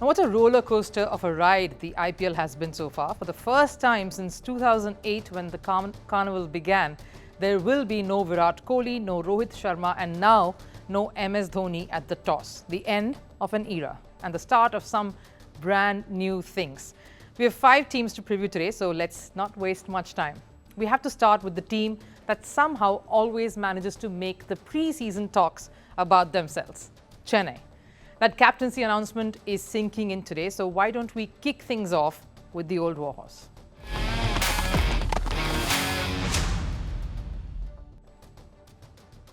Now, what a roller coaster of a ride the IPL has been so far. For the first time since 2008, when the carnival began, there will be no Virat Kohli, no Rohit Sharma, and now no MS Dhoni at the toss. The end of an era and the start of some brand new things. We have 5 teams to preview today, so let's not waste much time. We have to start with the team that somehow always manages to make the pre-season talks about themselves, Chennai. That captaincy announcement is sinking in today, so why don't we kick things off with the old warhorse?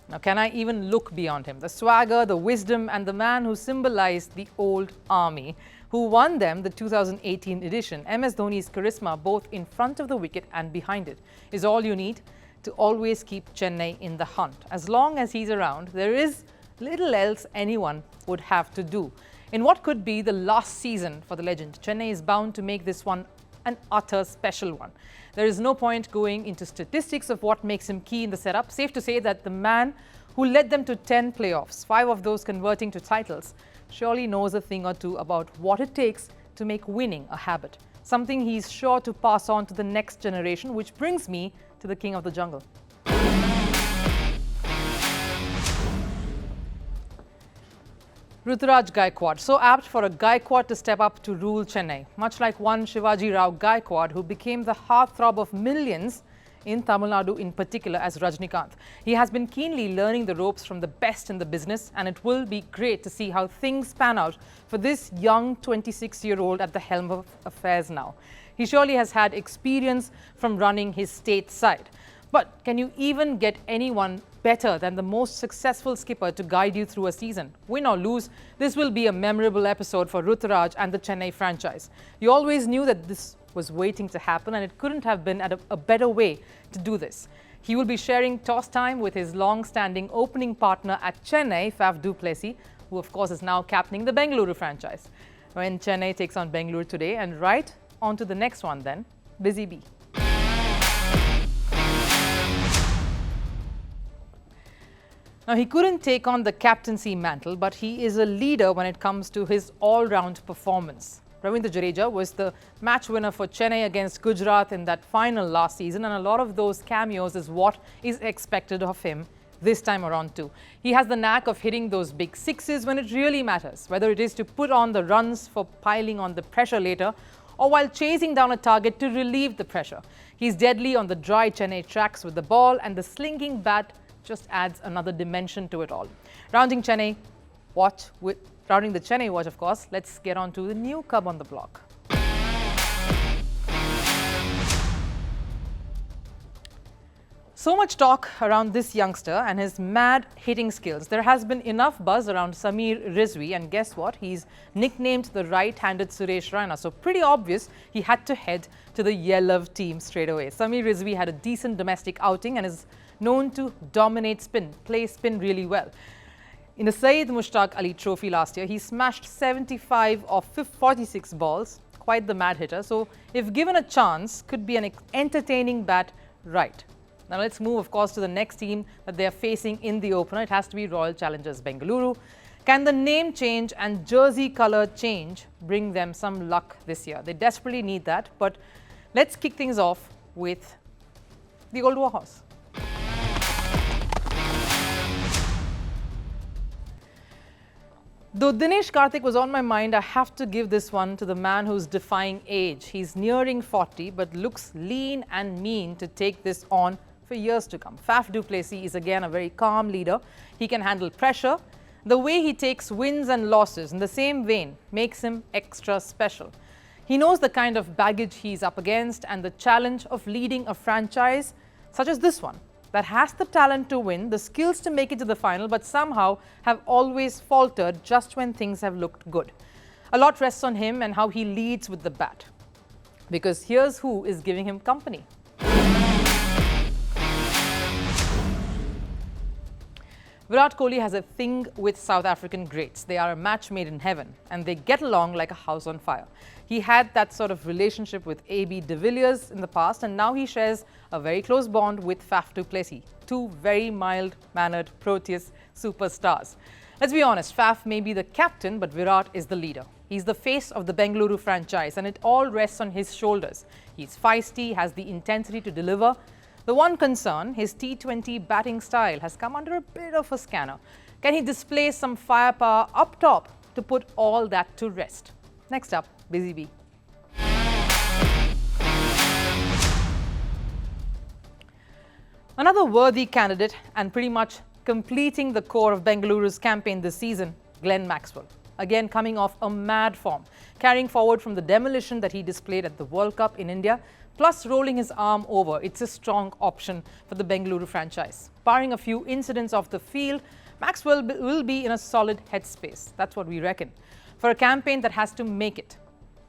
Now, can I even look beyond him? The swagger, the wisdom, and the man who symbolized the old army, who won them the 2018 edition. MS Dhoni's charisma, both in front of the wicket and behind it, is all you need to always keep Chennai in the hunt. As long as he's around, there is little else anyone would have to do. In what could be the last season for the legend, Chennai is bound to make this one an utter special one. There is no point going into statistics of what makes him key in the setup. Safe to say that the man who led them to 10 playoffs, 5 of those converting to titles, surely knows a thing or two about what it takes to make winning a habit. Something he's sure to pass on to the next generation, which brings me to the king of the jungle. Ruturaj Gaikwad, so apt for a Gaikwad to step up to rule Chennai, much like one Shivaji Rao Gaikwad, who became the heartthrob of millions in Tamil Nadu in particular as Rajinikanth. He has been keenly learning the ropes from the best in the business, and it will be great to see how things pan out for this young 26-year-old at the helm of affairs now. He surely has had experience from running his state side. But can you even get anyone better than the most successful skipper to guide you through a season? Win or lose, this will be a memorable episode for Ruturaj and the Chennai franchise. You always knew that this was waiting to happen, and it couldn't have been a better way to do this. He will be sharing toss time with his long-standing opening partner at Chennai, Faf du Plessis, who of course is now captaining the Bengaluru franchise. When Chennai takes on Bengaluru today, and right on to the next one then, Busy Bee. Now, he couldn't take on the captaincy mantle, but he is a leader when it comes to his all-round performance. Ravindra Jadeja was the match winner for Chennai against Gujarat in that final last season, and a lot of those cameos is what is expected of him this time around too. He has the knack of hitting those big sixes when it really matters, whether it is to put on the runs for piling on the pressure later, or while chasing down a target to relieve the pressure. He's deadly on the dry Chennai tracks with the ball, and the slinging bat just adds another dimension to it all. Rounding the Chennai watch, of course, let's get on to the new cub on the block. So much talk around this youngster and his mad hitting skills. There has been enough buzz around Samir Rizvi, and guess what? He's nicknamed the right-handed Suresh Raina. So pretty obvious he had to head to the yellow team straight away. Samir Rizvi had a decent domestic outing and is known to dominate spin, play spin really well. In the Syed Mushtaq Ali Trophy last year, he smashed 75 of 46 balls, quite the mad hitter. So if given a chance, could be an entertaining bat right. Now let's move, of course, to the next team that they are facing in the opener. It has to be Royal Challengers Bengaluru. Can the name change and jersey color change bring them some luck this year? They desperately need that, but let's kick things off with the old warhorse. Though Dinesh Karthik was on my mind, I have to give this one to the man who's defying age. He's nearing 40 but looks lean and mean to take this on for years to come. Faf du Plessis is again a very calm leader. He can handle pressure. The way he takes wins and losses in the same vein makes him extra special. He knows the kind of baggage he's up against and the challenge of leading a franchise such as this one, that has the talent to win, the skills to make it to the final, but somehow have always faltered just when things have looked good. A lot rests on him and how he leads with the bat. Because here's who is giving him company. Virat Kohli has a thing with South African greats. They are a match made in heaven, and they get along like a house on fire. He had that sort of relationship with AB de Villiers in the past, and now he shares a very close bond with Faf du Plessis, two very mild-mannered Proteus superstars. Let's be honest, Faf may be the captain, but Virat is the leader. He's the face of the Bengaluru franchise and it all rests on his shoulders. He's feisty, has the intensity to deliver. The one concern, his T20 batting style has come under a bit of a scanner. Can he display some firepower up top to put all that to rest? Next up, Busy Bee. Another worthy candidate and pretty much completing the core of Bengaluru's campaign this season, Glenn Maxwell. Again coming off a mad form, carrying forward from the demolition that he displayed at the World Cup in India, plus rolling his arm over. It's a strong option for the Bengaluru franchise. Barring a few incidents off the field, Maxwell will be in a solid headspace. That's what we reckon. For a campaign that has to make it,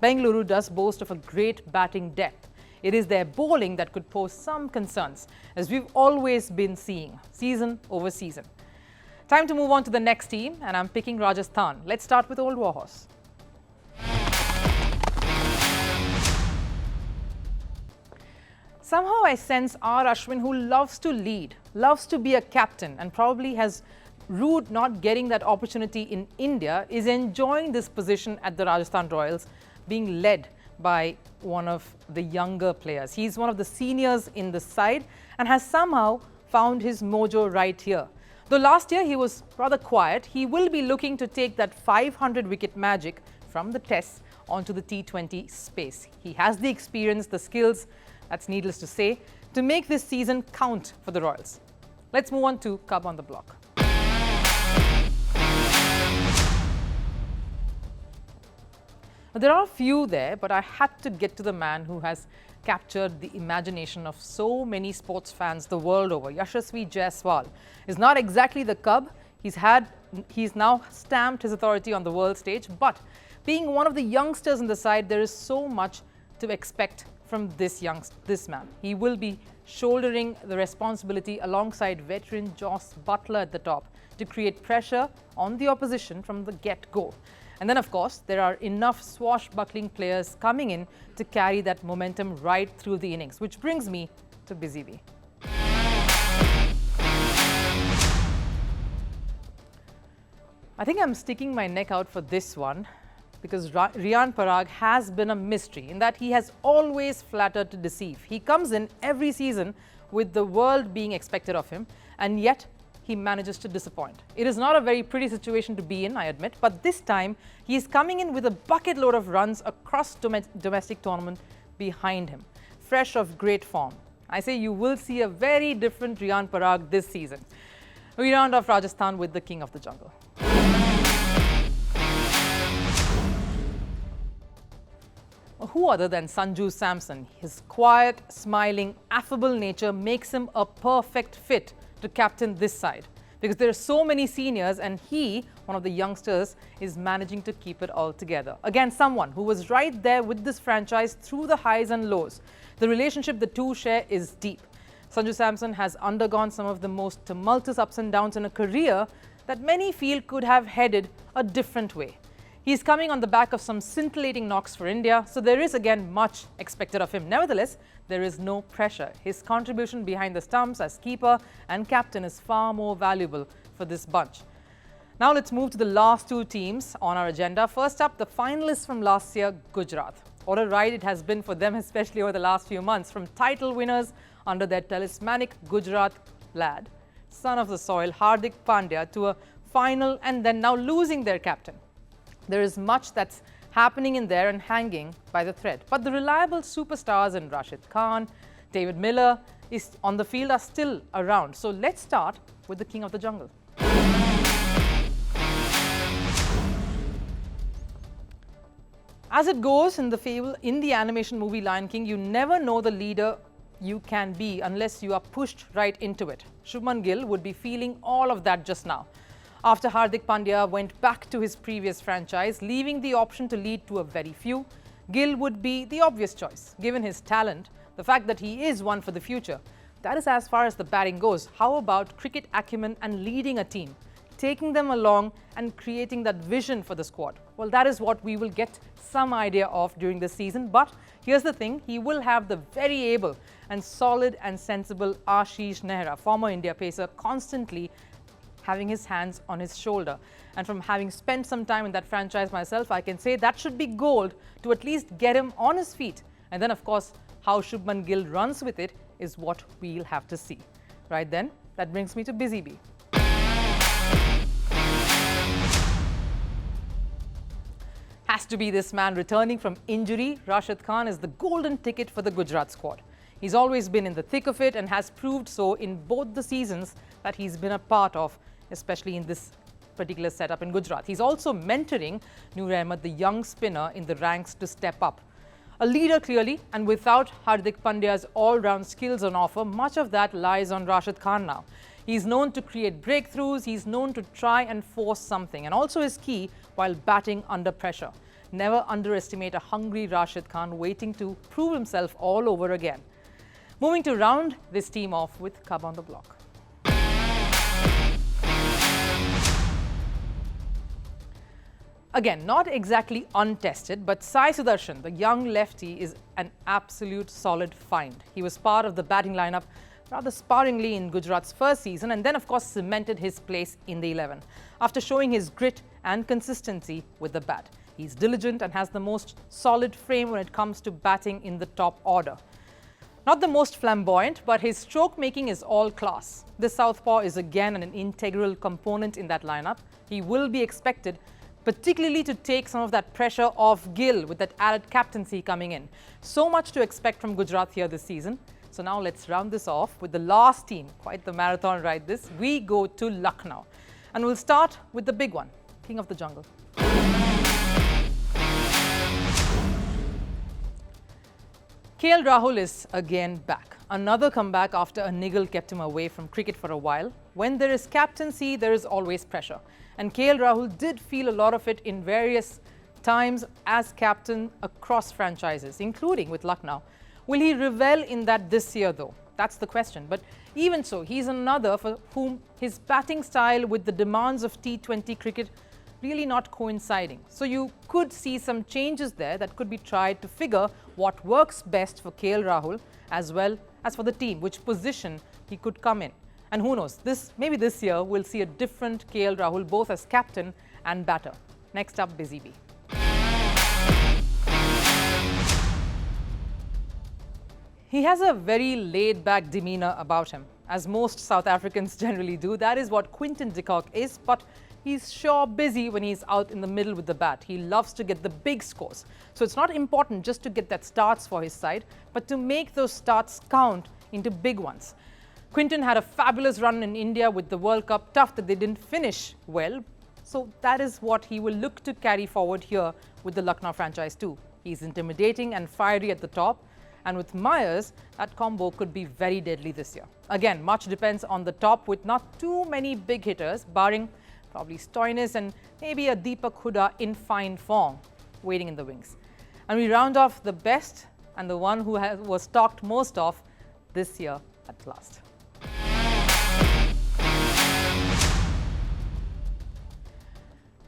Bengaluru does boast of a great batting depth. It is their bowling that could pose some concerns, as we've always been seeing, season over season. Time to move on to the next team, and I'm picking Rajasthan. Let's start with Old Warhorse. Somehow I sense R. Ashwin, who loves to lead, loves to be a captain, and probably has rued not getting that opportunity in India, is enjoying this position at the Rajasthan Royals, being led by one of the younger players. He's one of the seniors in the side and has somehow found his mojo right here. Though last year he was rather quiet, he will be looking to take that 500-wicket magic from the Tests onto the T20 space. He has the experience, the skills, that's needless to say, to make this season count for the Royals. Let's move on to Cub on the Block. There are a few there, but I had to get to the man who has captured the imagination of so many sports fans the world over. Yashashvi Jaiswal is not exactly the Cub. He's now stamped his authority on the world stage, but being one of the youngsters in the side, there is so much to expect from this man. He will be shouldering the responsibility alongside veteran Joss Butler at the top to create pressure on the opposition from the get-go. And then, of course, there are enough swashbuckling players coming in to carry that momentum right through the innings, which brings me to Busy Bee. I think I'm sticking my neck out for this one because Riyan Parag has been a mystery in that he has always flattered to deceive. He comes in every season with the world being expected of him, and yet he manages to disappoint. It is not a very pretty situation to be in, I admit, but this time he is coming in with a bucket load of runs across domestic tournament behind him, fresh of great form. I say you will see a very different Riyan Parag this season. We round off Rajasthan with the king of the jungle. Who other than Sanju Samson? His quiet, smiling, affable nature makes him a perfect fit to captain this side, because there are so many seniors and he, one of the youngsters, is managing to keep it all together. Again, someone who was right there with this franchise through the highs and lows. The relationship the two share is deep. Sanju Samson has undergone some of the most tumultuous ups and downs in a career that many feel could have headed a different way. He's coming on the back of some scintillating knocks for India, so there is again much expected of him. Nevertheless, there is no pressure. His contribution behind the stumps as keeper and captain is far more valuable for this bunch. Now let's move to the last two teams on our agenda. First up, the finalists from last year, Gujarat. What a ride it has been for them, especially over the last few months, from title winners under their talismanic Gujarat lad, son of the soil, Hardik Pandya, to a final and then now losing their captain. There is much that's happening in there and hanging by the thread. But the reliable superstars in Rashid Khan, David Miller on the field are still around. So let's start with the king of the jungle. As it goes in the fable, in the animation movie Lion King, you never know the leader you can be unless you are pushed right into it. Shubman Gill would be feeling all of that just now. After Hardik Pandya went back to his previous franchise, leaving the option to lead to a very few, Gill would be the obvious choice, given his talent, the fact that he is one for the future. That is as far as the batting goes. How about cricket acumen and leading a team, taking them along and creating that vision for the squad? Well, that is what we will get some idea of during the season. But here's the thing, he will have the very able and solid and sensible Ashish Nehra, former India pacer, constantly having his hands on his shoulder. And from having spent some time in that franchise myself, I can say that should be gold to at least get him on his feet. And then, of course, how Shubman Gill runs with it is what we'll have to see. Right then, that brings me to Busy Bee. Has to be this man returning from injury. Rashid Khan is the golden ticket for the Gujarat squad. He's always been in the thick of it and has proved so in both the seasons that he's been a part of, especially in this particular setup in Gujarat. He's also mentoring Noor Ahmed, the young spinner, in the ranks to step up. A leader clearly, and without Hardik Pandya's all-round skills on offer, much of that lies on Rashid Khan now. He's known to create breakthroughs, he's known to try and force something, and also is key while batting under pressure. Never underestimate a hungry Rashid Khan waiting to prove himself all over again. Moving to round this team off with Cub on the block. Again, not exactly untested, but Sai Sudarshan, the young lefty, is an absolute solid find. He was part of the batting lineup rather sparingly in Gujarat's first season and then, of course, cemented his place in the 11 after showing his grit and consistency with the bat. He's diligent and has the most solid frame when it comes to batting in the top order. Not the most flamboyant, but his stroke making is all class. This southpaw is again an integral component in that lineup. He will be expected particularly to take some of that pressure off Gill with that added captaincy coming in. So much to expect from Gujarat here this season. So now let's round this off with the last team. Quite the marathon ride this. We go to Lucknow. And we'll start with the big one, King of the Jungle. KL Rahul is again back. Another comeback after a niggle kept him away from cricket for a while. When there is captaincy, there is always pressure. And KL Rahul did feel a lot of it in various times as captain across franchises, including with Lucknow. Will he revel in that this year though? That's the question. But even so, he's another for whom his batting style with the demands of T20 cricket really not coinciding. So you could see some changes there that could be tried to figure what works best for KL Rahul as well as for the team, which position he could come in. And who knows, maybe this year we'll see a different KL Rahul both as captain and batter. Next up, Busy Bee. He has a very laid-back demeanour about him, as most South Africans generally do. That is what Quinton de Kock is, but he's sure busy when he's out in the middle with the bat. He loves to get the big scores. So it's not important just to get that starts for his side, but to make those starts count into big ones. Quinton had a fabulous run in India with the World Cup. Tough that they didn't finish well. So that is what he will look to carry forward here with the Lucknow franchise too. He's intimidating and fiery at the top. And with Myers, that combo could be very deadly this year. Again, much depends on the top with not too many big hitters, barring probably Stoinis and maybe a Deepak Hooda in fine form waiting in the wings. And we round off the best and the one who was talked most of this year at last.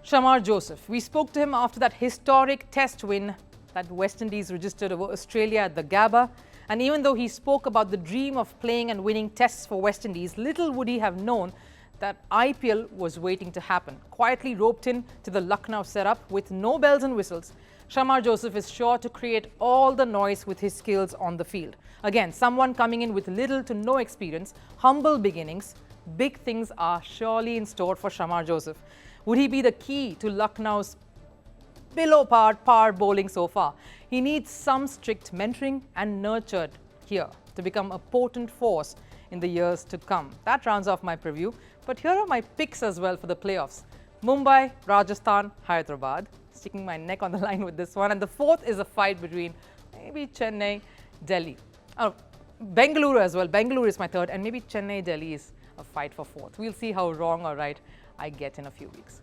Shamar Joseph. We spoke to him after that historic test win that West Indies registered over Australia at the Gabba. And even though he spoke about the dream of playing and winning tests for West Indies, little would he have known that IPL was waiting to happen. Quietly roped in to the Lucknow setup with no bells and whistles, Shamar Joseph is sure to create all the noise with his skills on the field. Again, someone coming in with little to no experience, humble beginnings. Big things are surely in store for Shamar Joseph. Would he be the key to Lucknow's below par bowling so far? He needs some strict mentoring and nurtured here to become a potent force in the years to come. That rounds off my preview. But here are my picks as well for the playoffs. Mumbai, Rajasthan, Hyderabad. Sticking my neck on the line with this one. And the fourth is a fight between maybe Chennai, Delhi. Oh, Bengaluru as well. Bengaluru is my third. And maybe Chennai, Delhi is a fight for fourth. We'll see how wrong or right I get in a few weeks.